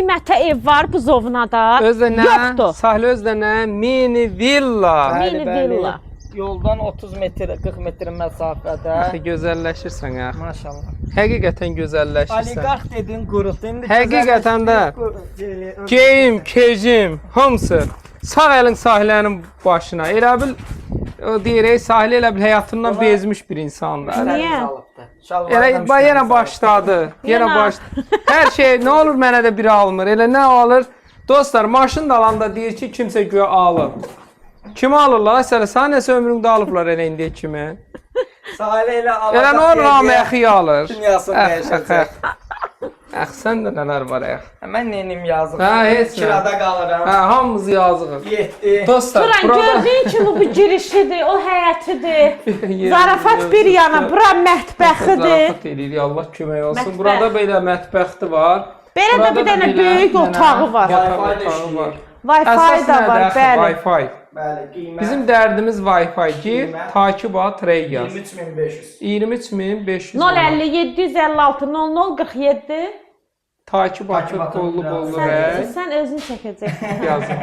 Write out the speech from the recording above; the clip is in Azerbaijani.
Qiymətə ev var Buzovnada. Özdə nə? Yoxdur. Sahil özdə nə? Mini villa. Mini villa. Yoldan 30 metr, 40 metr məsafədə. Gözəlləşirsən ha. Maşallah. Həqiqətən gözəlləşirsən. Oliqarx dedin quruqdu. Həqiqətən də geyim, kecim, hamısı sağ əlin sahillərin başına. Elə bil o deyirək sahil elə bil həyatından bezmiş bir insandır. Niyə? Elə yenə başladı. Yenə başladı. Hər şey nə olur mənə də biri almır. Elə nə alır? Dostlar, maşın da alanda deyir ki, kimsə güya alır. Kimi alırlar? Sən nəsə ömründə alıblar elə indiyə kimi. Sahilə elə alacaq. Elə nə olur naməxi alır. Dünyasını dəyişəcək. Sən də nələr var əx. Mən nenim yazıq. Hə, heç nə. Kirada qalıram. Hə, hamımız yazığıq. 7. Dostlar, Turan burada gördüyün kimi bu girişidir, o həyətidir. Zarafat bir yana, bura mətbəxidir. Zarafat edirik, Allah kömək olsun. Mətbəx. Burada belə mətbəxti var. Belə də bir dənə böyük otağı var. Otağı var. Wi-Fi da var, bəli. Wi-Fi. Bəli, qiymət. Bizim dərdimiz Wi-Fi ki, takib at, trey yaz. 23500. 23500. 050 756 00 47. Takib atı, qollu, Sən, rəy sən özün çəkəcəksən. yazın.